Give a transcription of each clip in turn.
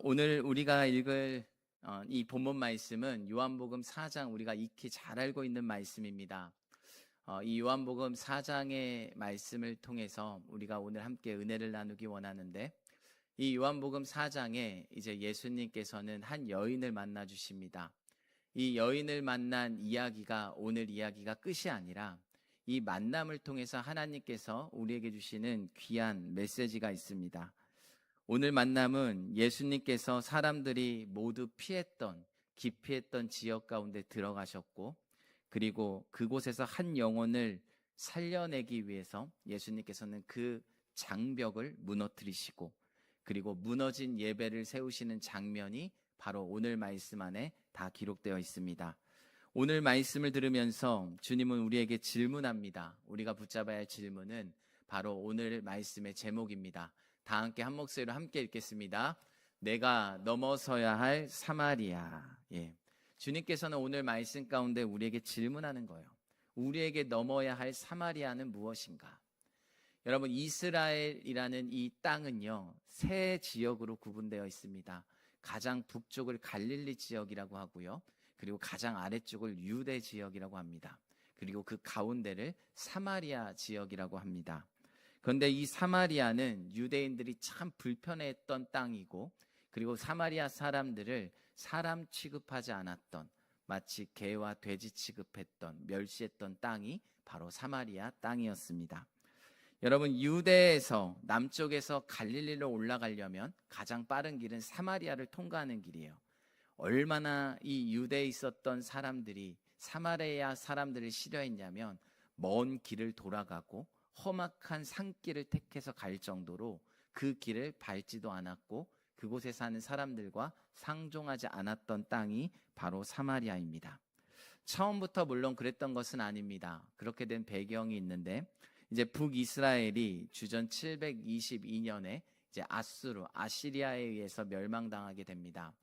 오늘 우리가 읽을 이 본문 말씀은 요한복음 4장, 우리가 익히 잘 알고 있는 말씀입니다. 이 요한복음 4장의 말씀을 통해서 우리가 오늘 함께 은혜를 나누기 원하는데, 이 요한복음 4장에 이제 예수님께서는 한 여인을 만나 주십니다. 이 여인을 만난 이야기가 오늘 이야기가 끝이 아니라, 이 만남을 통해서 하나님께서 우리에게 주시는 귀한 메시지가 있습니다. 오늘 만남은 예수님께서 사람들이 모두 피했던, 기피했던 지역 가운데 들어가셨고, 그리고 그곳에서 한 영혼을 살려내기 위해서 예수님께서는 그 장벽을 무너뜨리시고, 그리고 무너진 예배를 세우시는 장면이 바로 오늘 말씀 안에 다 기록되어 있습니다. 오늘 말씀을 들으면서 주님은 우리에게 질문합니다. 우리가 붙잡아야 할 질문은 바로 오늘 말씀의 제목입니다. 다 함께 한 목소리로 함께 읽겠습니다. 내가 넘어서야 할 사마리아. 주님께서는 오늘 말씀 가운데 우리에게 질문하는 거예요. 우리에게 넘어야 할 사마리아는 무엇인가? 여러분, 이스라엘이라는 이 땅은요, 세 지역으로 구분되어 있습니다. 가장 북쪽을 갈릴리 지역이라고 하고요, 그리고 가장 아래쪽을 유대 지역이라고 합니다. 그리고 그 가운데를 사마리아 지역이라고 합니다. 그런데 이 사마리아는 유대인들이 참 불편해했던 땅이고, 그리고 사마리아 사람들을 사람 취급하지 않았던, 마치 개와 돼지 취급했던, 멸시했던 땅이 바로 사마리아 땅이었습니다. 여러분, 유대에서 남쪽에서 갈릴리로 올라가려면 가장 빠른 길은 사마리아를 통과하는 길이에요. 얼마나 이 유대에 있었던 사람들이 사마리아 사람들을 싫어했냐면, 먼 길을 돌아가고 험악한 산길을 택해서 갈 정도로 그 길을 밟지도 않았고, 그곳에 사는 사람들과 상종하지 않았던 땅이 바로 사마리아입니다. 처음부터 물론 그랬던 것은 아닙니다. 그렇게 된 배경이 있는데, 이제 북이스라엘이 주전 722년에 이제 아시리아에 의해서 멸망당하게 됩니다.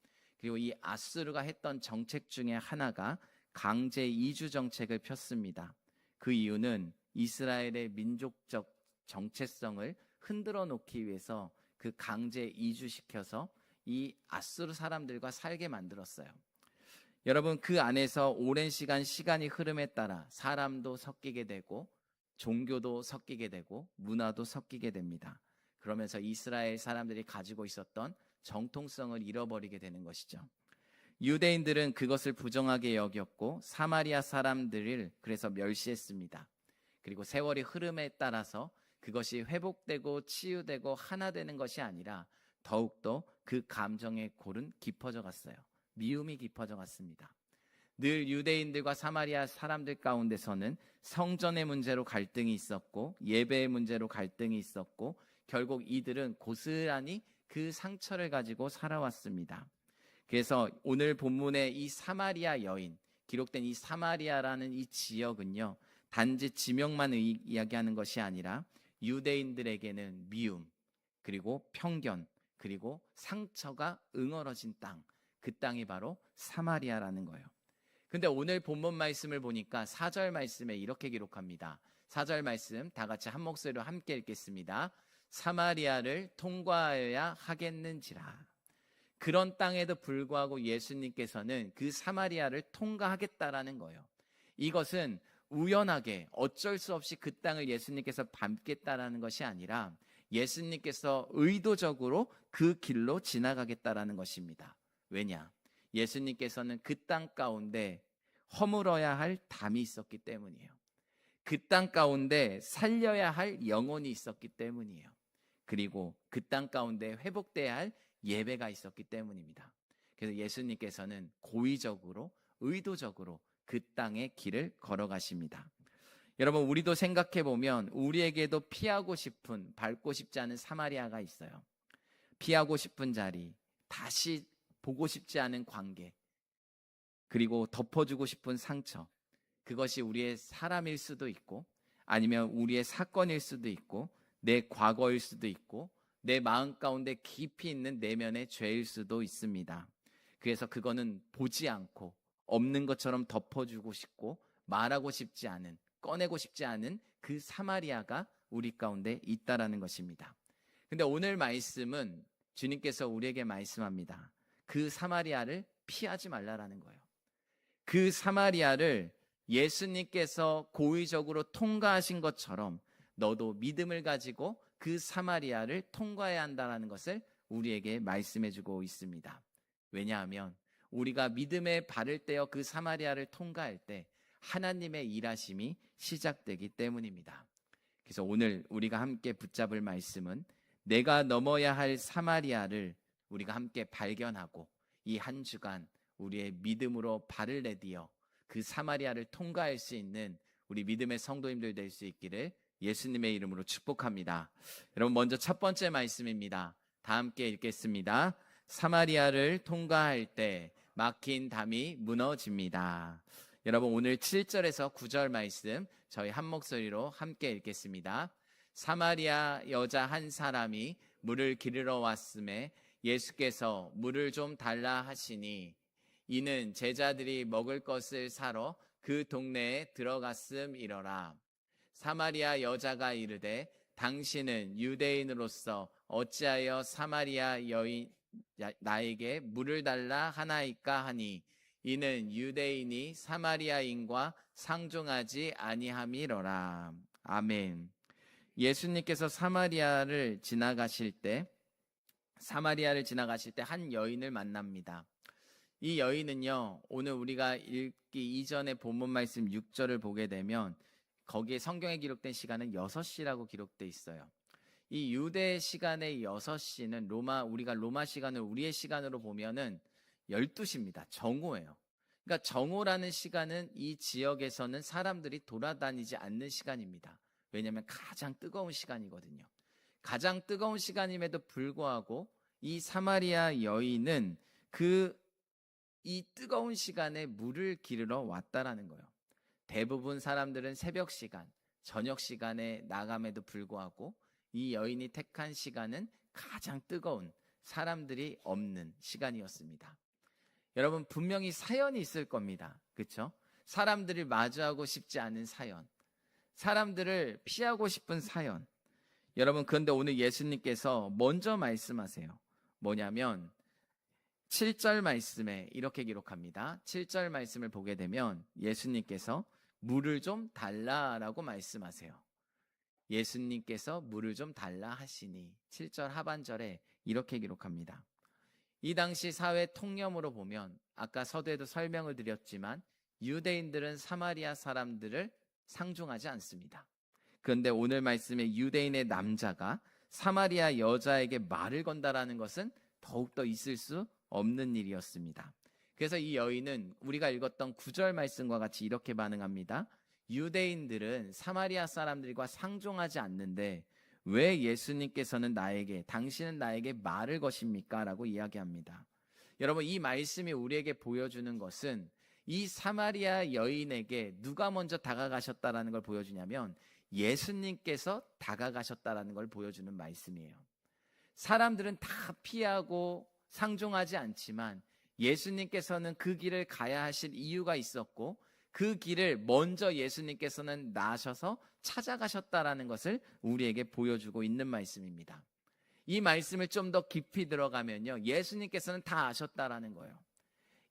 그리고 이 아수르가 했던 정책 중에 하나가 강제 이주 정책을 폈습니다. 그 이유는 이스라엘의 민족적 정체성을 흔들어 놓기 위해서 그 강제 이주시켜서 이 아수르 사람들과 살게 만들었어요. 여러분, 그 안에서 오랜 시간이 흐름에 따라 사람도 섞이게 되고, 종교도 섞이게 되고, 문화도 섞이게 됩니다. 그러면서 이스라엘 사람들이 가지고 있었던 정통성을 잃어버리게 되는 것이죠. 유대인들은 그것을 부정하게 여겼고, 사마리아 사람들을 그래서 멸시했습니다. 그리고 세월이 흐름에 따라서 그것이 회복되고 치유되고 하나 되는 것이 아니라 더욱더 그 감정의 골은 깊어져 갔어요. 미움이 깊어져 갔습니다. 늘 유대인들과 사마리아 사람들 가운데서는 성전의 문제로 갈등이 있었고, 예배의 문제로 갈등이 있었고, 결국 이들은 고스란히 그 상처를 가지고 살아왔습니다. 그래서 오늘 본문의 이 사마리아 여인, 기록된 이 사마리아라는 이 지역은요, 단지 지명만 이야기하는 것이 아니라 유대인들에게는 미움, 그리고 편견, 그리고 상처가 응어러진 땅, 그 땅이 바로 사마리아라는 거예요. 근데 오늘 본문 말씀을 보니까 4절 말씀에 이렇게 기록합니다. 4절 말씀 다 같이 한 목소리로 함께 읽겠습니다. 사마리아를 통과하여야 하겠는지라. 그런 땅에도 불구하고 예수님께서는 그 사마리아를 통과하겠다라는 거예요. 이것은 우연하게 어쩔 수 없이 그 땅을 예수님께서 밟겠다라는 것이 아니라 예수님께서 의도적으로 그 길로 지나가겠다라는 것입니다. 왜냐? 예수님께서는 그 땅 가운데 허물어야 할 담이 있었기 때문이에요. 그 땅 가운데 살려야 할 영혼이 있었기 때문이에요. 그리고 그 땅 가운데 회복돼야 할 예배가 있었기 때문입니다. 그래서 예수님께서는 고의적으로, 의도적으로 그 땅의 길을 걸어가십니다. 여러분, 우리도 생각해 보면 우리에게도 피하고 싶은, 밟고 싶지 않은 사마리아가 있어요. 피하고 싶은 자리, 다시 보고 싶지 않은 관계, 그리고 덮어주고 싶은 상처, 그것이 우리의 사람일 수도 있고, 아니면 우리의 사건일 수도 있고, 내 과거일 수도 있고, 내 마음 가운데 깊이 있는 내면의 죄일 수도 있습니다. 그래서 그거는 보지 않고 없는 것처럼 덮어주고 싶고, 말하고 싶지 않은, 꺼내고 싶지 않은 그 사마리아가 우리 가운데 있다라는 것입니다. 근데 오늘 말씀은 주님께서 우리에게 말씀합니다. 그 사마리아를 피하지 말라라는 거예요. 그 사마리아를 예수님께서 고의적으로 통과하신 것처럼 너도 믿음을 가지고 그 사마리아를 통과해야 한다는 것을 우리에게 말씀해 주고 있습니다. 왜냐하면 우리가 믿음에 발을 떼어 그 사마리아를 통과할 때 하나님의 일하심이 시작되기 때문입니다. 그래서 오늘 우리가 함께 붙잡을 말씀은 내가 넘어야 할 사마리아를 우리가 함께 발견하고 이 한 주간 우리의 믿음으로 발을 내디어 그 사마리아를 통과할 수 있는 우리 믿음의 성도님들 될 수 있기를 예수님의 이름으로 축복합니다. 여러분, 먼저 첫 번째 말씀입니다. 다 함께 읽겠습니다. 사마리아를 통과할 때 막힌 담이 무너집니다. 여러분, 오늘 7절에서 9절 말씀 저희 한 목소리로 함께 읽겠습니다. 사마리아 여자 한 사람이 물을 기르러 왔음에 예수께서 물을 좀 달라 하시니 이는 제자들이 먹을 것을 사러 그 동네에 들어갔음이러라. 사마리아 여자가 이르되 당신은 유대인으로서 어찌하여 사마리아 여인 나에게 물을 달라 하나이까 하니 이는 유대인이 사마리아인과 상종하지 아니함이러라. 아멘. 예수님께서 사마리아를 지나가실 때 한 여인을 만납니다. 이 여인은요, 오늘 우리가 읽기 이전에 본문 말씀 6절을 보게 되면 거기에 성경에 기록된 시간은 6시라고 기록돼 있어요. 이 유대 시간의 6시는 우리가 로마 시간을 우리의 시간으로 보면은 12시입니다. 정오예요. 그러니까 정오라는 시간은 이 지역에서는 사람들이 돌아다니지 않는 시간입니다. 왜냐하면 가장 뜨거운 시간이거든요. 가장 뜨거운 시간임에도 불구하고 이 사마리아 여인은 이 뜨거운 시간에 물을 기르러 왔다라는 거예요. 대부분 사람들은 새벽 시간, 저녁 시간에 나감에도 불구하고 이 여인이 택한 시간은 가장 뜨거운 사람들이 없는 시간이었습니다. 여러분, 분명히 사연이 있을 겁니다. 그렇죠? 사람들을 마주하고 싶지 않은 사연, 사람들을 피하고 싶은 사연. 여러분, 그런데 오늘 예수님께서 먼저 말씀하세요. 뭐냐면 7절 말씀에 이렇게 기록합니다. 7절 말씀을 보게 되면 예수님께서 물을 좀 달라라고 말씀하세요. 예수님께서 물을 좀 달라 하시니 7절 하반절에 이렇게 기록합니다. 이 당시 사회 통념으로 보면 아까 서두에도 설명을 드렸지만 유대인들은 사마리아 사람들을 상종하지 않습니다. 그런데 오늘 말씀에 유대인의 남자가 사마리아 여자에게 말을 건다라는 것은 더욱더 있을 수 없는 일이었습니다. 그래서 이 여인은 우리가 읽었던 9절 말씀과 같이 이렇게 반응합니다. 유대인들은 사마리아 사람들과 상종하지 않는데 왜 예수님께서는 당신은 나에게 말을 거십니까? 라고 이야기합니다. 여러분, 이 말씀이 우리에게 보여주는 것은 이 사마리아 여인에게 누가 먼저 다가가셨다라는 걸 보여주냐면 예수님께서 다가가셨다라는 걸 보여주는 말씀이에요. 사람들은 다 피하고 상종하지 않지만 예수님께서는 그 길을 가야 하실 이유가 있었고 그 길을 먼저 예수님께서는 나셔서 찾아가셨다라는 것을 우리에게 보여주고 있는 말씀입니다. 이 말씀을 좀 더 깊이 들어가면요, 예수님께서는 다 아셨다라는 거예요.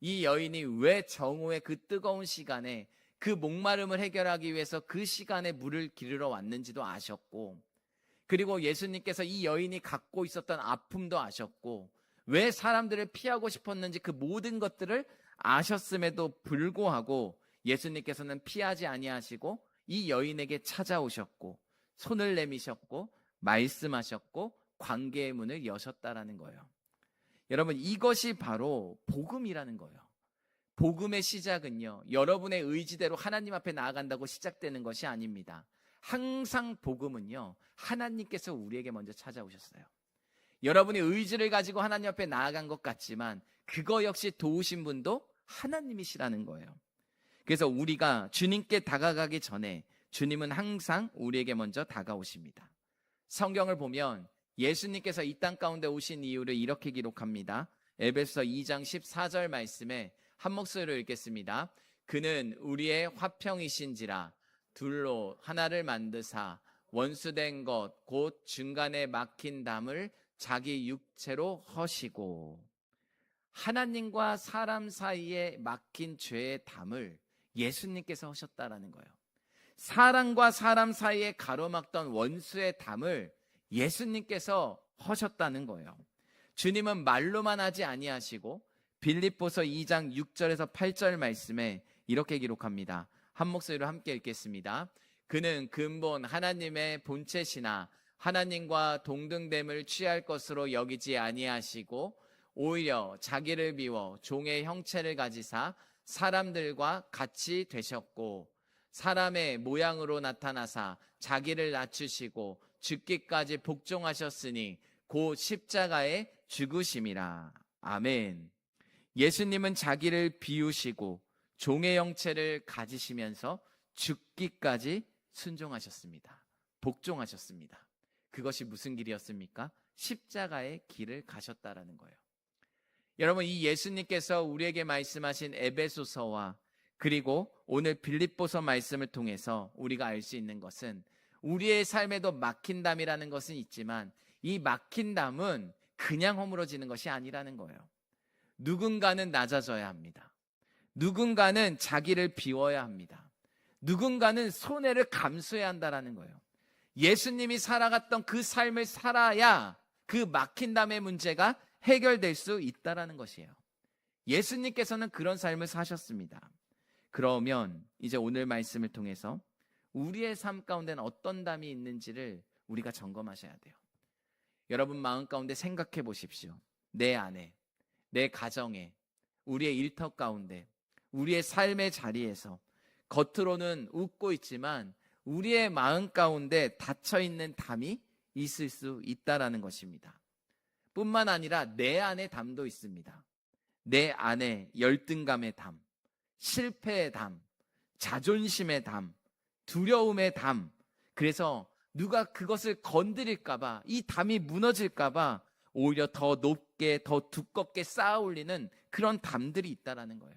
이 여인이 왜 정오의 그 뜨거운 시간에 그 목마름을 해결하기 위해서 그 시간에 물을 기르러 왔는지도 아셨고, 그리고 예수님께서 이 여인이 갖고 있었던 아픔도 아셨고, 왜 사람들을 피하고 싶었는지 그 모든 것들을 아셨음에도 불구하고 예수님께서는 피하지 아니하시고 이 여인에게 찾아오셨고 손을 내미셨고 말씀하셨고 관계의 문을 여셨다라는 거예요. 여러분, 이것이 바로 복음이라는 거예요. 복음의 시작은요, 여러분의 의지대로 하나님 앞에 나아간다고 시작되는 것이 아닙니다. 항상 복음은요, 하나님께서 우리에게 먼저 찾아오셨어요. 여러분이 의지를 가지고 하나님 앞에 나아간 것 같지만 그거 역시 도우신 분도 하나님이시라는 거예요. 그래서 우리가 주님께 다가가기 전에 주님은 항상 우리에게 먼저 다가오십니다. 성경을 보면 예수님께서 이 땅 가운데 오신 이유를 이렇게 기록합니다. 에베소서 2장 14절 말씀에 한 목소리로 읽겠습니다. 그는 우리의 화평이신지라 둘로 하나를 만드사 원수된 것 곧 중간에 막힌 담을 자기 육체로 허시고, 하나님과 사람 사이에 막힌 죄의 담을 예수님께서 하셨다라는 거예요. 사람과 사람 사이에 가로막던 원수의 담을 예수님께서 하셨다는 거예요. 주님은 말로만 하지 아니하시고 빌립보서 2장 6절에서 8절 말씀에 이렇게 기록합니다. 한 목소리로 함께 읽겠습니다. 그는 근본 하나님의 본체시나 하나님과 동등됨을 취할 것으로 여기지 아니하시고 오히려 자기를 비워 종의 형체를 가지사 사람들과 같이 되셨고 사람의 모양으로 나타나사 자기를 낮추시고 죽기까지 복종하셨으니 곧 십자가에 죽으심이라. 아멘. 예수님은 자기를 비우시고 종의 형체를 가지시면서 죽기까지 순종하셨습니다. 복종하셨습니다. 그것이 무슨 길이었습니까? 십자가의 길을 가셨다라는 거예요. 여러분, 이 예수님께서 우리에게 말씀하신 에베소서와 그리고 오늘 빌립보서 말씀을 통해서 우리가 알 수 있는 것은 우리의 삶에도 막힌 담이라는 것은 있지만 이 막힌 담은 그냥 허물어지는 것이 아니라는 거예요. 누군가는 낮아져야 합니다. 누군가는 자기를 비워야 합니다. 누군가는 손해를 감수해야 한다는 거예요. 예수님이 살아갔던 그 삶을 살아야 그 막힌 담의 문제가 해결될 수 있다는 것이에요. 예수님께서는 그런 삶을 사셨습니다. 그러면 이제 오늘 말씀을 통해서 우리의 삶 가운데는 어떤 담이 있는지를 우리가 점검하셔야 돼요. 여러분 마음 가운데 생각해 보십시오. 내 안에, 내 가정에, 우리의 일터 가운데, 우리의 삶의 자리에서 겉으로는 웃고 있지만 우리의 마음 가운데 닫혀있는 담이 있을 수 있다는 것입니다. 뿐만 아니라 내 안에 담도 있습니다. 내 안에 열등감의 담, 실패의 담, 자존심의 담, 두려움의 담. 그래서 누가 그것을 건드릴까봐, 이 담이 무너질까봐 오히려 더 높게, 더 두껍게 쌓아 올리는 그런 담들이 있다는 거예요.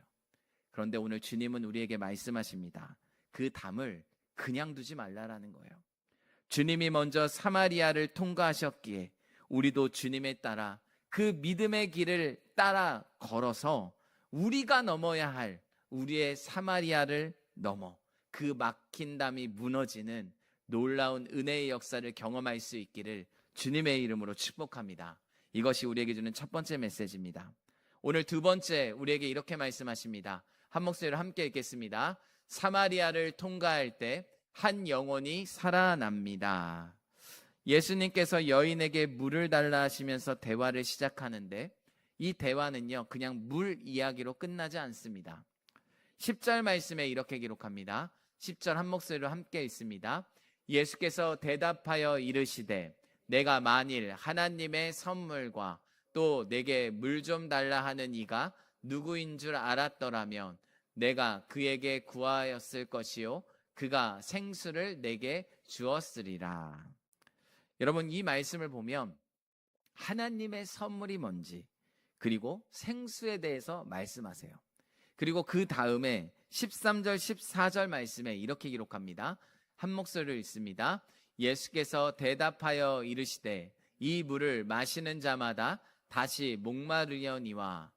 그런데 오늘 주님은 우리에게 말씀하십니다. 그 담을 그냥 두지 말라라는 거예요. 주님이 먼저 사마리아를 통과하셨기에 우리도 주님에 따라 그 믿음의 길을 따라 걸어서 우리가 넘어야 할 우리의 사마리아를 넘어 그 막힌 담이 무너지는 놀라운 은혜의 역사를 경험할 수 있기를 주님의 이름으로 축복합니다. 이것이 우리에게 주는 첫 번째 메시지입니다. 오늘 두 번째 우리에게 이렇게 말씀하십니다. 한 목소리로 함께 읽겠습니다. 사마리아를 통과할 때 한 영혼이 살아납니다. 예수님께서 여인에게 물을 달라 하시면서 대화를 시작하는데 이 대화는요 그냥 물 이야기로 끝나지 않습니다. 10절 말씀에 이렇게 기록합니다. 10절 한 목소리로 함께 읽습니다. 예수께서 대답하여 이르시되 내가 만일 하나님의 선물과 또 내게 물 좀 달라 하는 이가 누구인 줄 알았더라면 내가 그에게 구하였을 것이요 그가 생수를 내게 주었으리라. 여러분 이 말씀을 보면 하나님의 선물이 뭔지 그리고 생수에 대해서 말씀하세요. 그리고 그 다음에 13절 14절 말씀에 이렇게 기록합니다. 한 목소리로 읽습니다. 예수께서 대답하여 이르시되 이 물을 마시는 자마다 다시 목마르려니와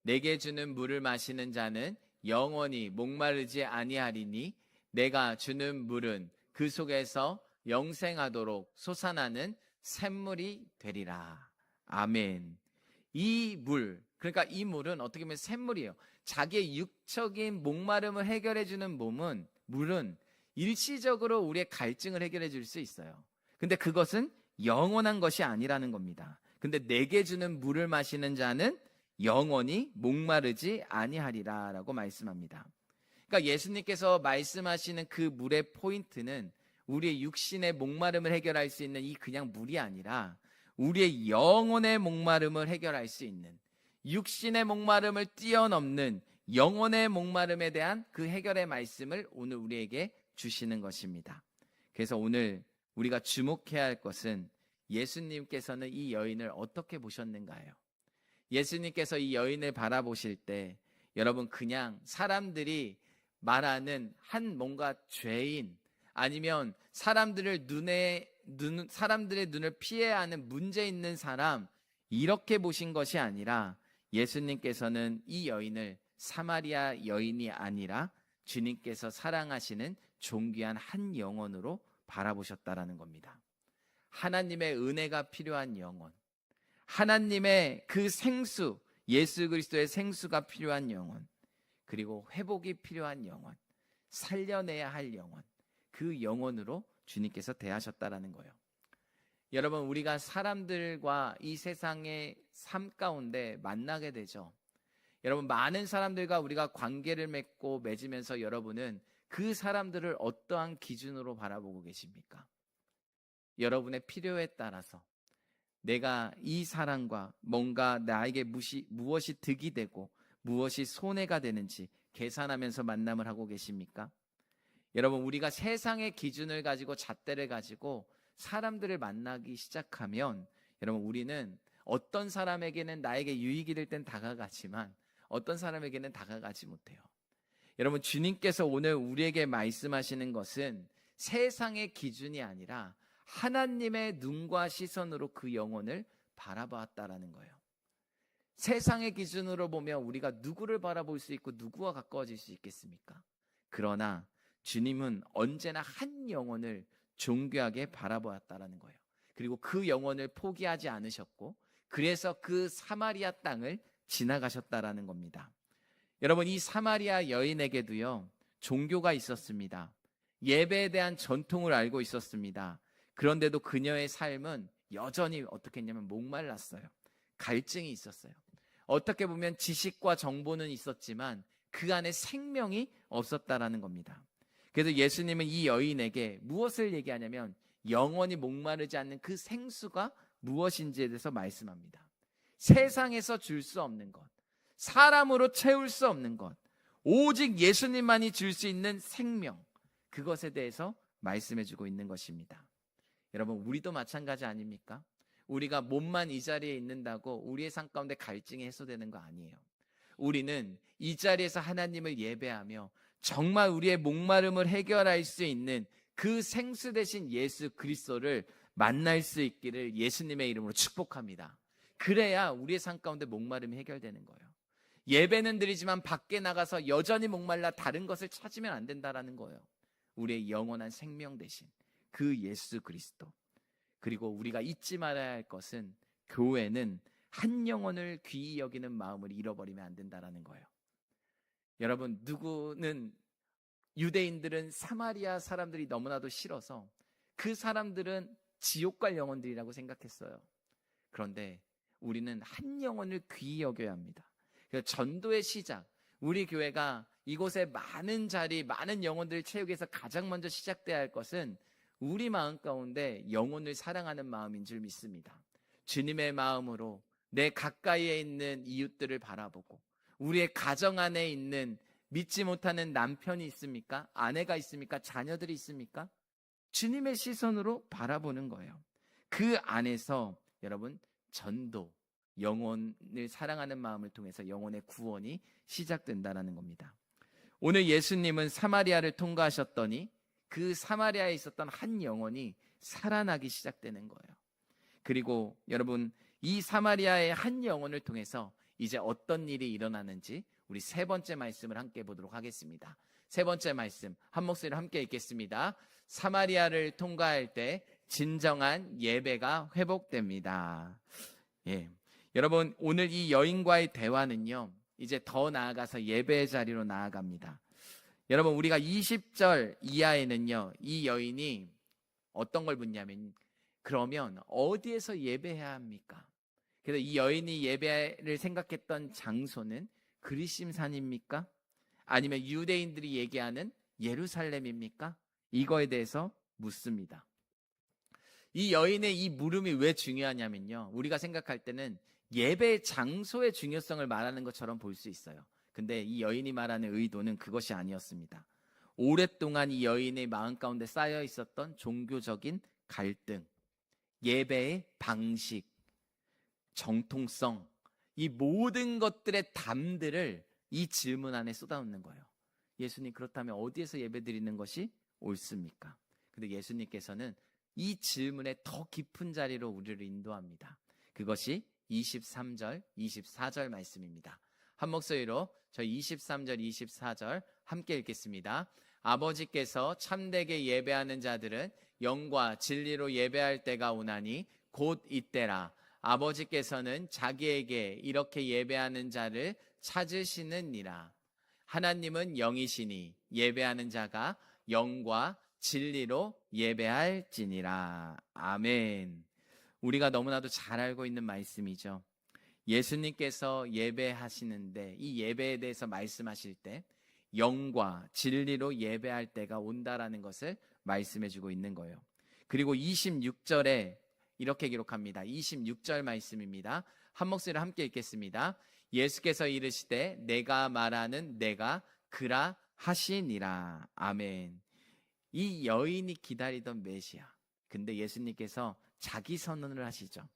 내게 주는 물을 마시는 자는 영원히 목마르지 아니하리니 내가 주는 물은 그 속에서 영생하도록 솟아나는 샘물이 되리라. 아멘. 이 물, 그러니까 이 물은 어떻게 보면 샘물이에요. 자기의 육적인 목마름을 해결해 주는 물은 일시적으로 우리의 갈증을 해결해 줄 수 있어요. 근데 그것은 영원한 것이 아니라는 겁니다. 근데 내게 주는 물을 마시는 자는 영원히 목마르지 아니하리라 라고 말씀합니다. 그러니까 예수님께서 말씀하시는 그 물의 포인트는 우리의 육신의 목마름을 해결할 수 있는 이 그냥 물이 아니라 우리의 영혼의 목마름을 해결할 수 있는, 육신의 목마름을 뛰어넘는 영혼의 목마름에 대한 그 해결의 말씀을 오늘 우리에게 주시는 것입니다. 그래서 오늘 우리가 주목해야 할 것은 예수님께서는 이 여인을 어떻게 보셨는가요? 예수님께서 이 여인을 바라보실 때 여러분 그냥 사람들이 말하는 한 뭔가 죄인 아니면 사람들을 눈에 사람들의 눈을 피해야 하는 문제 있는 사람, 이렇게 보신 것이 아니라 예수님께서는 이 여인을 사마리아 여인이 아니라 주님께서 사랑하시는 존귀한 한 영혼으로 바라보셨다라는 겁니다. 하나님의 은혜가 필요한 영혼, 하나님의 그 생수, 예수 그리스도의 생수가 필요한 영혼, 그리고 회복이 필요한 영혼, 살려내야 할 영혼, 그 영혼으로 주님께서 대하셨다라는 거예요. 여러분, 우리가 사람들과 이 세상의 삶 가운데 만나게 되죠. 여러분, 많은 사람들과 우리가 관계를 맺으면서 여러분은 그 사람들을 어떠한 기준으로 바라보고 계십니까? 여러분의 필요에 따라서 내가 이 사람과 뭔가 나에게 무엇이 득이 되고 무엇이 손해가 되는지 계산하면서 만남을 하고 계십니까? 여러분, 우리가 세상의 기준을 가지고 잣대를 가지고 사람들을 만나기 시작하면 여러분, 우리는 어떤 사람에게는 나에게 유익이 될 땐 다가가지만 어떤 사람에게는 다가가지 못해요. 여러분, 주님께서 오늘 우리에게 말씀하시는 것은 세상의 기준이 아니라 하나님의 눈과 시선으로 그 영혼을 바라보았다라는 거예요. 세상의 기준으로 보면 우리가 누구를 바라볼 수 있고 누구와 가까워질 수 있겠습니까? 그러나 주님은 언제나 한 영혼을 존귀하게 바라보았다라는 거예요. 그리고 그 영혼을 포기하지 않으셨고, 그래서 그 사마리아 땅을 지나가셨다라는 겁니다. 여러분, 이 사마리아 여인에게도요, 종교가 있었습니다. 예배에 대한 전통을 알고 있었습니다. 그런데도 그녀의 삶은 여전히 어떻게 했냐면 목말랐어요. 갈증이 있었어요. 어떻게 보면 지식과 정보는 있었지만 그 안에 생명이 없었다라는 겁니다. 그래서 예수님은 이 여인에게 무엇을 얘기하냐면 영원히 목마르지 않는 그 생수가 무엇인지에 대해서 말씀합니다. 세상에서 줄 수 없는 것, 사람으로 채울 수 없는 것, 오직 예수님만이 줄 수 있는 생명, 그것에 대해서 말씀해주고 있는 것입니다. 여러분, 우리도 마찬가지 아닙니까? 우리가 몸만 이 자리에 있는다고 우리의 삶 가운데 갈증이 해소되는 거 아니에요. 우리는 이 자리에서 하나님을 예배하며 정말 우리의 목마름을 해결할 수 있는 그 생수 되신 예수 그리스도를 만날 수 있기를 예수님의 이름으로 축복합니다. 그래야 우리의 삶 가운데 목마름이 해결되는 거예요. 예배는 드리지만 밖에 나가서 여전히 목말라 다른 것을 찾으면 안 된다라는 거예요. 우리의 영원한 생명 되신 그 예수 그리스도. 그리고 우리가 잊지 말아야 할 것은 교회는 한 영혼을 귀히 여기는 마음을 잃어버리면 안 된다라는 거예요. 여러분, 유대인들은 사마리아 사람들이 너무나도 싫어서 그 사람들은 지옥 갈 영혼들이라고 생각했어요. 그런데 우리는 한 영혼을 귀히 여겨야 합니다. 그래서 전도의 시작, 우리 교회가 이곳에 많은 자리, 많은 영혼들을 채우기 위해서 가장 먼저 시작돼야 할 것은 우리 마음 가운데 영혼을 사랑하는 마음인 줄 믿습니다. 주님의 마음으로 내 가까이에 있는 이웃들을 바라보고, 우리의 가정 안에 있는 믿지 못하는 남편이 있습니까? 아내가 있습니까? 자녀들이 있습니까? 주님의 시선으로 바라보는 거예요. 그 안에서 여러분, 전도, 영혼을 사랑하는 마음을 통해서 영혼의 구원이 시작된다는 겁니다. 오늘 예수님은 사마리아를 통과하셨더니 그 사마리아에 있었던 한 영혼이 살아나기 시작되는 거예요. 그리고 여러분, 이 사마리아의 한 영혼을 통해서 이제 어떤 일이 일어나는지 우리 세 번째 말씀을 함께 보도록 하겠습니다. 세 번째 말씀 한 목소리로 함께 읽겠습니다. 사마리아를 통과할 때 진정한 예배가 회복됩니다. 예, 여러분, 오늘 이 여인과의 대화는요, 이제 더 나아가서 예배의 자리로 나아갑니다. 여러분, 우리가 20절 이하에는요, 이 여인이 어떤 걸 묻냐면, 그러면 어디에서 예배해야 합니까? 그래서 이 여인이 예배를 생각했던 장소는 그리심산입니까? 아니면 유대인들이 얘기하는 예루살렘입니까? 이거에 대해서 묻습니다. 이 여인의 이 물음이 왜 중요하냐면요, 우리가 생각할 때는 예배 장소의 중요성을 말하는 것처럼 볼 수 있어요. 근데 이 여인이 말하는 의도는 그것이 아니었습니다. 오랫동안 이 여인의 마음 가운데 쌓여 있었던 종교적인 갈등, 예배의 방식, 정통성, 이 모든 것들의 담들을 이 질문 안에 쏟아놓는 거예요. 예수님, 그렇다면 어디에서 예배 드리는 것이 옳습니까? 근데 예수님께서는 이 질문의 더 깊은 자리로 우리를 인도합니다. 그것이 23절, 24절 말씀입니다. 한 목소리로 저희 23절, 24절 함께 읽겠습니다. 아버지께서 참되게 예배하는 자들은 영과 진리로 예배할 때가 오나니 곧 이때라. 아버지께서는 자기에게 이렇게 예배하는 자를 찾으시느니라. 하나님은 영이시니 예배하는 자가 영과 진리로 예배할지니라. 아멘. 우리가 너무나도 잘 알고 있는 말씀이죠. 예수님께서 예배하시는데 이 예배에 대해서 말씀하실 때 영과 진리로 예배할 때가 온다라는 것을 말씀해주고 있는 거예요. 그리고 26절에 이렇게 기록합니다. 26절 말씀입니다. 한 목소리로 함께 읽겠습니다. 예수께서 이르시되 내가 말하는 내가 그라 하시니라. 아멘. 이 여인이 기다리던 메시아. 근데 예수님께서 자기 선언을 하시죠.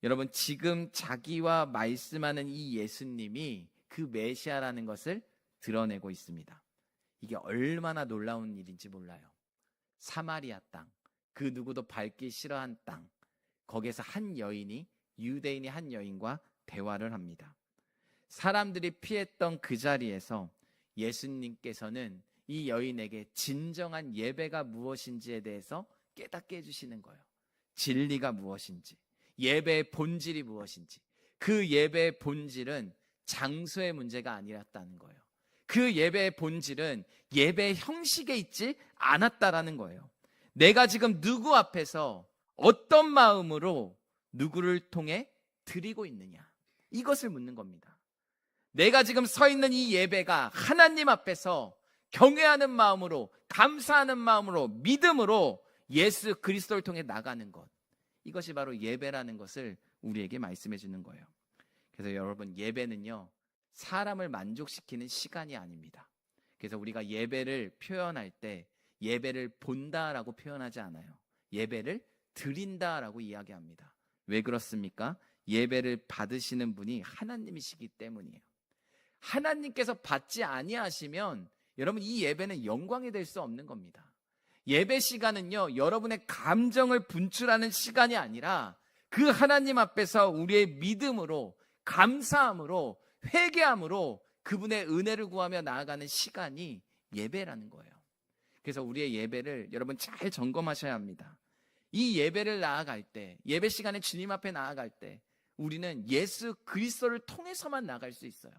여러분, 지금 자기와 말씀하는 이 예수님이 그 메시아라는 것을 드러내고 있습니다. 이게 얼마나 놀라운 일인지 몰라요. 사마리아 땅, 그 누구도 밟기 싫어한 땅, 거기에서 한 여인이, 유대인이 한 여인과 대화를 합니다. 사람들이 피했던 그 자리에서 예수님께서는 이 여인에게 진정한 예배가 무엇인지에 대해서 깨닫게 해주시는 거예요. 진리가 무엇인지, 예배의 본질이 무엇인지. 그 예배의 본질은 장소의 문제가 아니었다는 거예요. 그 예배의 본질은 예배의 형식에 있지 않았다라는 거예요. 내가 지금 누구 앞에서 어떤 마음으로 누구를 통해 드리고 있느냐, 이것을 묻는 겁니다. 내가 지금 서 있는 이 예배가 하나님 앞에서 경외하는 마음으로, 감사하는 마음으로, 믿음으로 예수 그리스도를 통해 나가는 것, 이것이 바로 예배라는 것을 우리에게 말씀해 주는 거예요. 그래서 여러분, 예배는요, 사람을 만족시키는 시간이 아닙니다. 그래서 우리가 예배를 표현할 때 예배를 본다라고 표현하지 않아요. 예배를 드린다라고 이야기합니다. 왜 그렇습니까? 예배를 받으시는 분이 하나님이시기 때문이에요. 하나님께서 받지 아니하시면 여러분, 이 예배는 영광이 될 수 없는 겁니다. 예배 시간은요, 여러분의 감정을 분출하는 시간이 아니라 그 하나님 앞에서 우리의 믿음으로, 감사함으로, 회개함으로 그분의 은혜를 구하며 나아가는 시간이 예배라는 거예요. 그래서 우리의 예배를 여러분 잘 점검하셔야 합니다. 이 예배를 나아갈 때, 예배 시간에 주님 앞에 나아갈 때 우리는 예수 그리스도를 통해서만 나갈 수 있어요.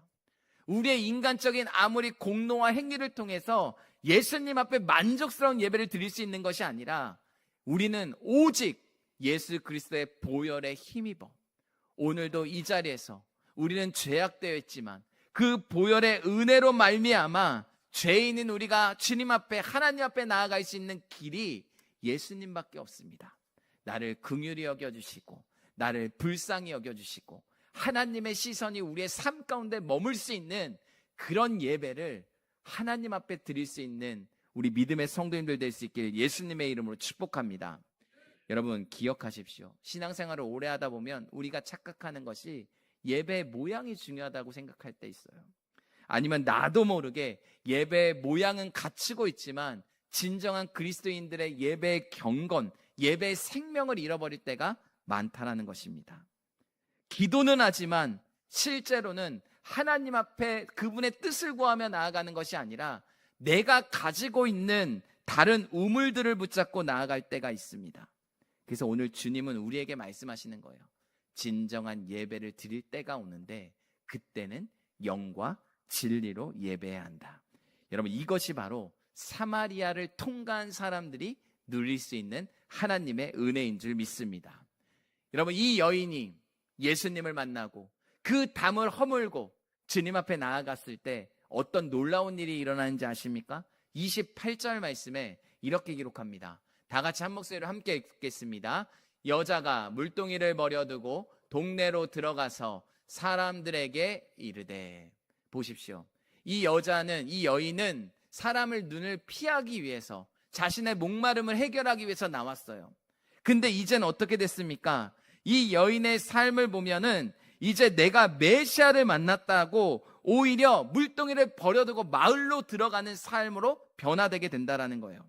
우리의 인간적인 아무리 공로와 행위를 통해서 예수님 앞에 만족스러운 예배를 드릴 수 있는 것이 아니라 우리는 오직 예수 그리스도의 보혈에 힘입어 오늘도 이 자리에서 우리는 죄악되어 있지만 그 보혈의 은혜로 말미암아 죄인인 우리가 주님 앞에, 하나님 앞에 나아갈 수 있는 길이 예수님밖에 없습니다. 나를 긍휼히 여겨주시고 나를 불쌍히 여겨주시고 하나님의 시선이 우리의 삶 가운데 머물 수 있는 그런 예배를 하나님 앞에 드릴 수 있는 우리 믿음의 성도님들 될 수 있길 예수님의 이름으로 축복합니다. 여러분, 기억하십시오. 신앙생활을 오래 하다 보면 우리가 착각하는 것이 예배의 모양이 중요하다고 생각할 때 있어요. 아니면 나도 모르게 예배의 모양은 갖추고 있지만 진정한 그리스도인들의 예배의 경건, 예배의 생명을 잃어버릴 때가 많다라는 것입니다. 기도는 하지만 실제로는 하나님 앞에 그분의 뜻을 구하며 나아가는 것이 아니라 내가 가지고 있는 다른 우물들을 붙잡고 나아갈 때가 있습니다. 그래서 오늘 주님은 우리에게 말씀하시는 거예요. 진정한 예배를 드릴 때가 오는데 그때는 영과 진리로 예배해야 한다. 여러분, 이것이 바로 사마리아를 통과한 사람들이 누릴 수 있는 하나님의 은혜인 줄 믿습니다. 여러분, 이 여인이 예수님을 만나고 그 담을 허물고 주님 앞에 나아갔을 때 어떤 놀라운 일이 일어나는지 아십니까? 28절 말씀에 이렇게 기록합니다. 다 같이 한 목소리로 함께 읽겠습니다. 여자가 물동이를 버려두고 동네로 들어가서 사람들에게 이르되. 보십시오. 이 여인은 사람을 눈을 피하기 위해서 자신의 목마름을 해결하기 위해서 나왔어요. 근데 이제는 어떻게 됐습니까? 이 여인의 삶을 보면은 이제 내가 메시아를 만났다고 오히려 물동이를 버려두고 마을로 들어가는 삶으로 변화되게 된다라는 거예요.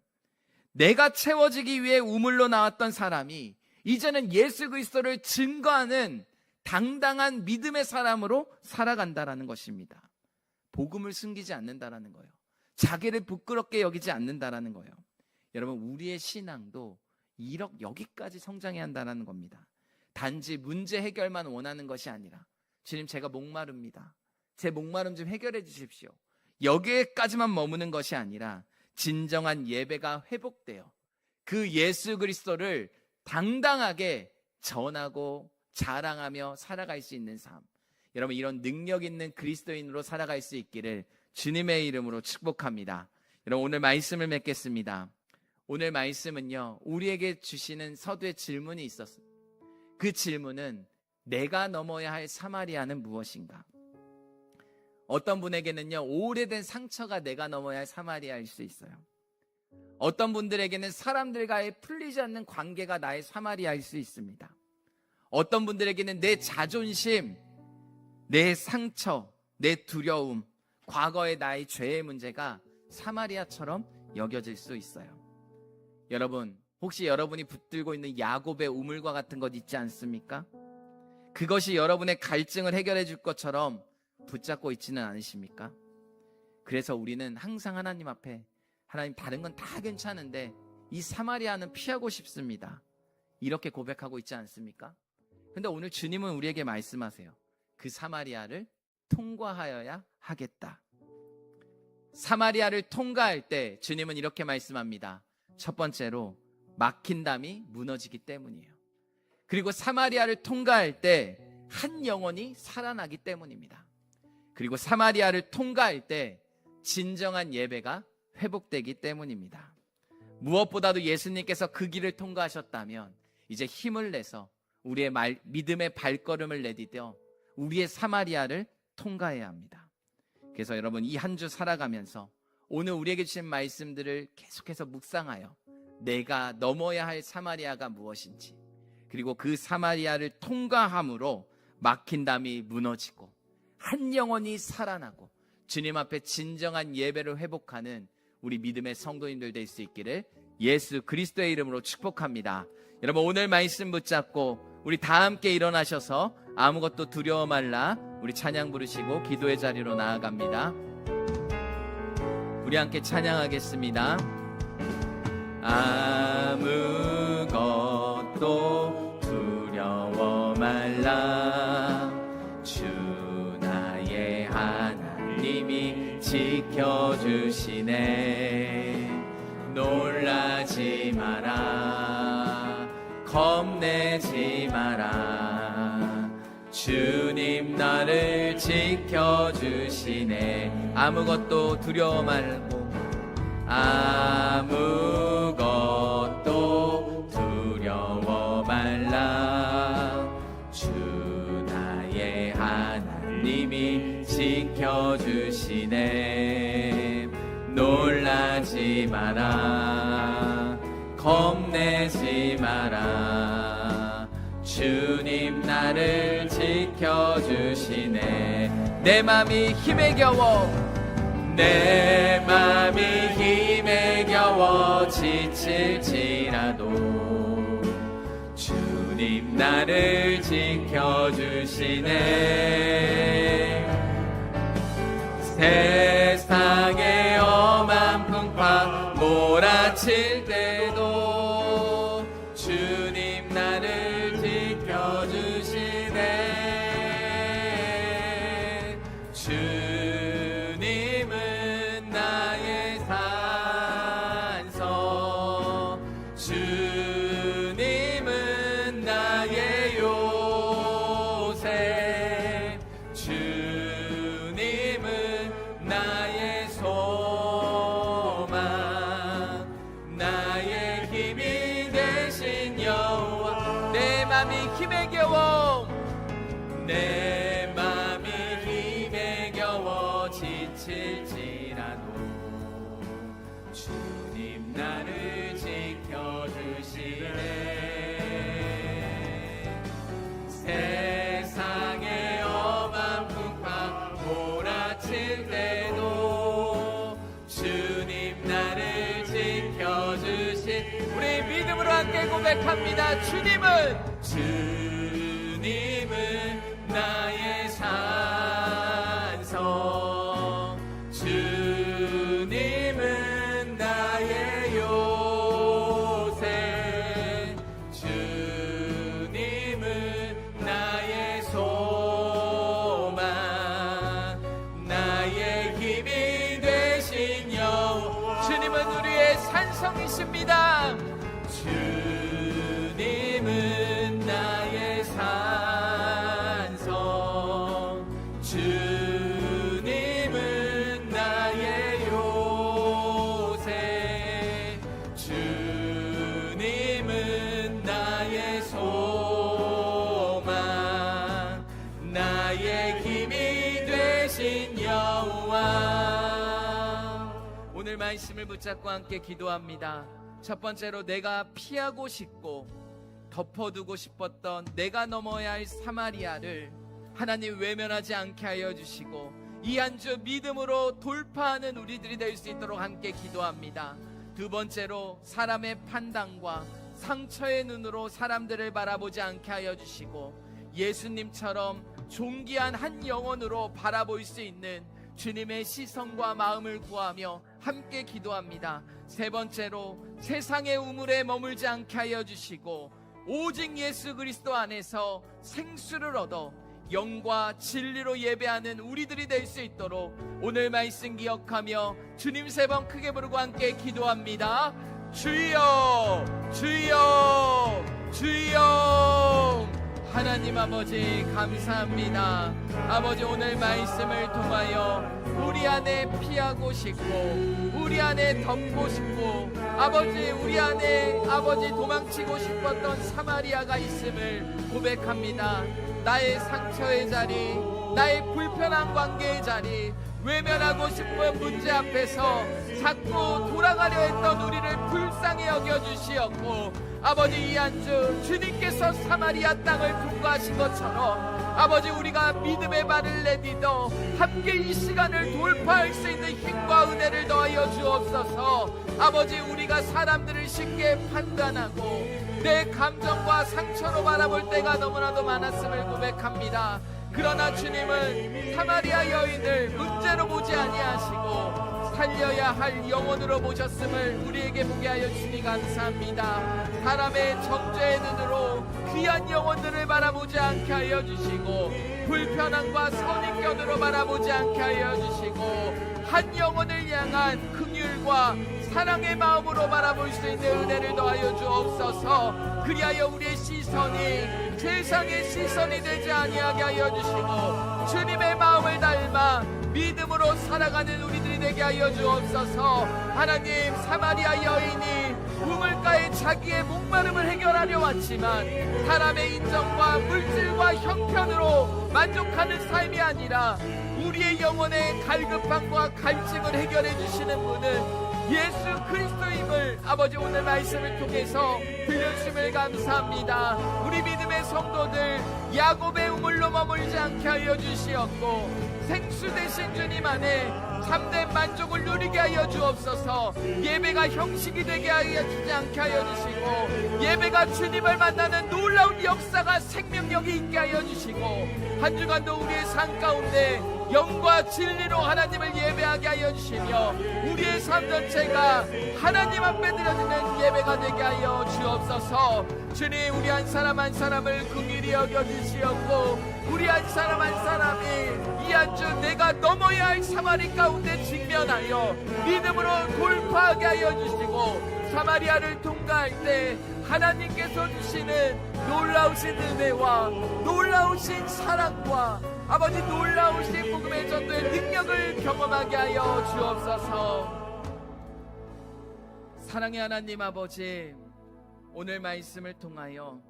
내가 채워지기 위해 우물로 나왔던 사람이 이제는 예수 그리스도를 증거하는 당당한 믿음의 사람으로 살아간다라는 것입니다. 복음을 숨기지 않는다라는 거예요. 자기를 부끄럽게 여기지 않는다라는 거예요. 여러분, 우리의 신앙도 여기까지 성장해야 한다는 겁니다. 단지 문제 해결만 원하는 것이 아니라, 주님 제가 목마릅니다, 제 목마름 좀 해결해 주십시오, 여기에까지만 머무는 것이 아니라 진정한 예배가 회복되어 그 예수 그리스도를 당당하게 전하고 자랑하며 살아갈 수 있는 삶, 여러분 이런 능력 있는 그리스도인으로 살아갈 수 있기를 주님의 이름으로 축복합니다. 여러분 오늘 말씀을 맺겠습니다. 오늘 말씀은요, 우리에게 주시는 서두에 질문이 있었어요. 그 질문은 내가 넘어야 할 사마리아는 무엇인가? 어떤 분에게는요, 오래된 상처가 내가 넘어야 할 사마리아일 수 있어요. 어떤 분들에게는 사람들과의 풀리지 않는 관계가 나의 사마리아일 수 있습니다. 어떤 분들에게는 내 자존심, 내 상처, 내 두려움, 과거의 나의 죄의 문제가 사마리아처럼 여겨질 수 있어요. 여러분, 혹시 여러분이 붙들고 있는 야곱의 우물과 같은 것 있지 않습니까? 그것이 여러분의 갈증을 해결해 줄 것처럼 붙잡고 있지는 않으십니까? 그래서 우리는 항상 하나님 앞에, 하나님 다른 건 다 괜찮은데 이 사마리아는 피하고 싶습니다, 이렇게 고백하고 있지 않습니까? 근데 오늘 주님은 우리에게 말씀하세요. 그 사마리아를 통과하여야 하겠다. 사마리아를 통과할 때 주님은 이렇게 말씀합니다. 첫 번째로 막힌 담이 무너지기 때문이에요. 그리고 사마리아를 통과할 때 한 영혼이 살아나기 때문입니다. 그리고 사마리아를 통과할 때 진정한 예배가 회복되기 때문입니다. 무엇보다도 예수님께서 그 길을 통과하셨다면 이제 힘을 내서 우리의 믿음의 발걸음을 내디뎌 우리의 사마리아를 통과해야 합니다. 그래서 여러분, 이 한 주 살아가면서 오늘 우리에게 주신 말씀들을 계속해서 묵상하여 내가 넘어야 할 사마리아가 무엇인지, 그리고 그 사마리아를 통과함으로 막힌 담이 무너지고 한 영혼이 살아나고 주님 앞에 진정한 예배를 회복하는 우리 믿음의 성도님들 될 수 있기를 예수 그리스도의 이름으로 축복합니다. 여러분 오늘 말씀 붙잡고 우리 다 함께 일어나셔서 아무것도 두려워 말라, 우리 찬양 부르시고 기도의 자리로 나아갑니다. 우리 함께 찬양하겠습니다. 아무것도 두려워 말라, 주 나의 하나님이 지켜주시네. 놀라지 마라, 겁내지 마라, 주님 나를 지켜주시네. 아무것도 두려워 말고, 아무것도 두려워 말라, 주 나의 하나님이 지켜주시네. 놀라지 마라, 겁내지 마라, 주님 나를 지켜주시네. 내 맘이 힘에 겨워, 내 맘이 힘에 겨워 지칠지라도 주님 나를 지켜주시네. 세상의 엄한 풍파 몰아칠 때도 주님 나를 지켜주시네. 주님은 나의 산성, 주님은 나의 요새, 주님은 나의 소망, 나의 힘이 되신 여호와. 내 맘이 힘에 겨워, 내 맘이 힘에 겨워 지칠지라도 주님 나를 지켜주시네. 세상의 엄한 풍파 몰아칠 때도 주님 나를 지켜주시네. 고백합니다. 주님은 나의 산성, 주님은 나의 요새, 주님은 나의 소망, 나의 힘이 되신 여호와. 주님은 우리의 산성이십니다. 주님은 나의 산성, 주님은 나의 요새, 주님은 나의 소망, 나의 힘이 되신 여호와. 오늘 말씀을 붙잡고 함께 기도합니다. 첫 번째로, 내가 피하고 싶고 덮어두고 싶었던 내가 넘어야 할 사마리아를 하나님 외면하지 않게 하여 주시고 이 한 주 믿음으로 돌파하는 우리들이 될 수 있도록 함께 기도합니다. 두 번째로, 사람의 판단과 상처의 눈으로 사람들을 바라보지 않게 하여 주시고 예수님처럼 존귀한 한 영혼으로 바라볼 수 있는 주님의 시선과 마음을 구하며 함께 기도합니다. 세 번째로, 세상의 우물에 머물지 않게 하여 주시고 오직 예수 그리스도 안에서 생수를 얻어 영과 진리로 예배하는 우리들이 될 수 있도록 오늘 말씀 기억하며 주님 세 번 크게 부르고 함께 기도합니다. 주여, 주여, 주여. 하나님 아버지 감사합니다. 아버지, 오늘 말씀을 통하여 우리 안에 피하고 싶고 우리 안에 덮고 싶고 아버지, 우리 안에 아버지 도망치고 싶었던 사마리아가 있음을 고백합니다. 나의 상처의 자리, 나의 불편한 관계의 자리, 외면하고 싶은 문제 앞에서 자꾸 돌아가려 했던 우리를 불쌍히 여겨주시었고 아버지, 이 한 주 주님께서 사마리아 땅을 통과하신 것처럼 아버지, 우리가 믿음의 발을 내딛어 함께 이 시간을 돌파할 수 있는 힘과 은혜를 더하여 주옵소서. 아버지, 우리가 사람들을 쉽게 판단하고 내 감정과 상처로 바라볼 때가 너무나도 많았음을 고백합니다. 그러나 주님은 사마리아 여인을 문제로 보지 아니하시고 살려야 할 영혼으로 보셨음을 우리에게 보게 하여 주시니 감사합니다. 사람의 정죄의 눈으로 귀한 영혼들을 바라보지 않게 하여 주시고 불편함과 선입견으로 바라보지 않게 하여 주시고 한 영혼을 향한 긍휼과 사랑의 마음으로 바라볼 수 있는 은혜를 더하여 주옵소서. 그리하여 우리의 시선이 세상의 시선이 되지 아니하게 하여 주시고 주님의 마음을 닮아 믿음으로 살아가는 우리들이 되게 하여 주옵소서. 하나님, 사마리아 여인이 우물가에 자기의 목마름을 해결하려 왔지만 사람의 인정과 물질과 형편으로 만족하는 삶이 아니라 우리의 영혼의 갈급함과 갈증을 해결해 주시는 분은 예수 그리스도임을 아버지, 오늘 말씀을 통해서 들려주심을 감사합니다. 우리 믿음의 성도들 야곱의 우물로 머물지 않게 하여 주시었고 생수 되신 주님 안에 참된 만족을 누리게 하여 주옵소서. 예배가 형식이 되게 하여 주지 않게 하여 주시고 예배가 주님을 만나는 놀라운 역사가 생명력이 있게 하여 주시고 한 주간도 우리의 삶 가운데 영과 진리로 하나님을 예배하게 하여 주시며 우리의 삶 전체가 하나님 앞에 드려지는 예배가 되게 하여 주옵소서. 주님, 우리 한 사람 한 사람을 긍휼히 여겨주시었고 우리 한 사람 한 사람이 이 한 주 내가 넘어야 할 사마리 가운데 직면하여 믿음으로 돌파하게 하여 주시고 사마리아를 통과할 때 하나님께서 주시는 놀라우신 은혜와 놀라우신 사랑과 아버지, 놀라우신 복음의 전도의 능력을 경험하게 하여 주옵소서. 사랑의 하나님 아버지, 오늘 말씀을 통하여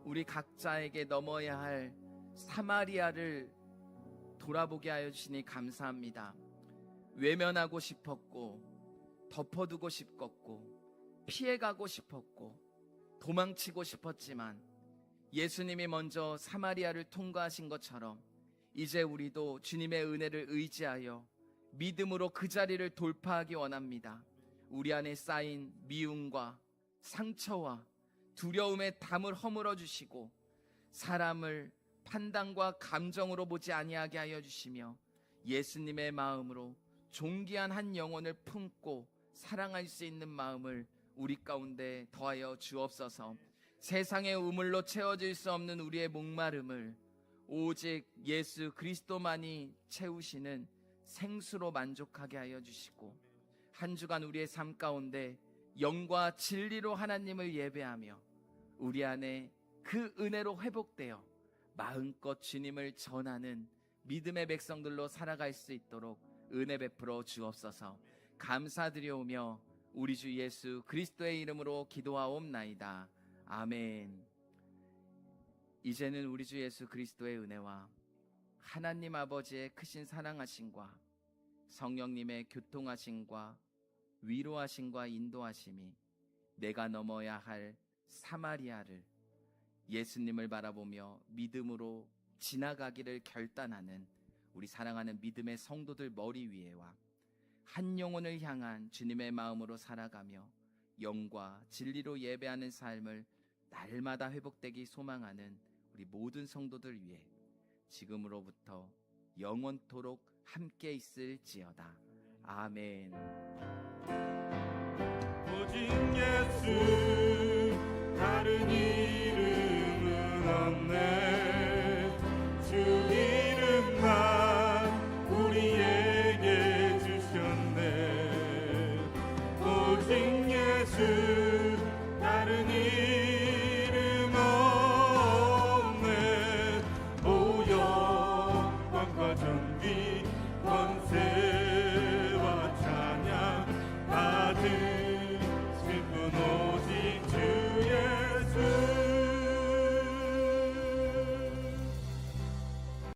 우리 각자에게 넘어야 할 사마리아를 돌아보게 하여 주시니 감사합니다. 외면하고 싶었고 덮어두고 싶었고 피해가고 싶었고 도망치고 싶었지만 예수님이 먼저 사마리아를 통과하신 것처럼 이제 우리도 주님의 은혜를 의지하여 믿음으로 그 자리를 돌파하기 원합니다. 우리 안에 쌓인 미움과 상처와 두려움의 담을 허물어 주시고 사람을 판단과 감정으로 보지 아니하게 하여 주시며 예수님의 마음으로 존귀한 한 영혼을 품고 사랑할 수 있는 마음을 우리 가운데 더하여 주옵소서. 세상의 우물로 채워질 수 없는 우리의 목마름을 오직 예수 그리스도만이 채우시는 생수로 만족하게 하여 주시고 한 주간 우리의 삶 가운데 영과 진리로 하나님을 예배하며 우리 안에 그 은혜로 회복되어 마음껏 주님을 전하는 믿음의 백성들로 살아갈 수 있도록 은혜 베풀어 주옵소서. 감사드리오며 우리 주 예수 그리스도의 이름으로 기도하옵나이다. 아멘. 이제는 우리 주 예수 그리스도의 은혜와 하나님 아버지의 크신 사랑하심과 성령님의 교통하심과 위로하심과 인도하심이 내가 넘어야 할 사마리아를 예수님을 바라보며 믿음으로 지나가기를 결단하는 우리 사랑하는 믿음의 성도들 머리 위에와 한 영혼을 향한 주님의 마음으로 살아가며 영과 진리로 예배하는 삶을 날마다 회복되기 소망하는 우리 모든 성도들 위해 지금으로부터 영원토록 함께 있을지어다. 아멘. 오직 예수 다른 이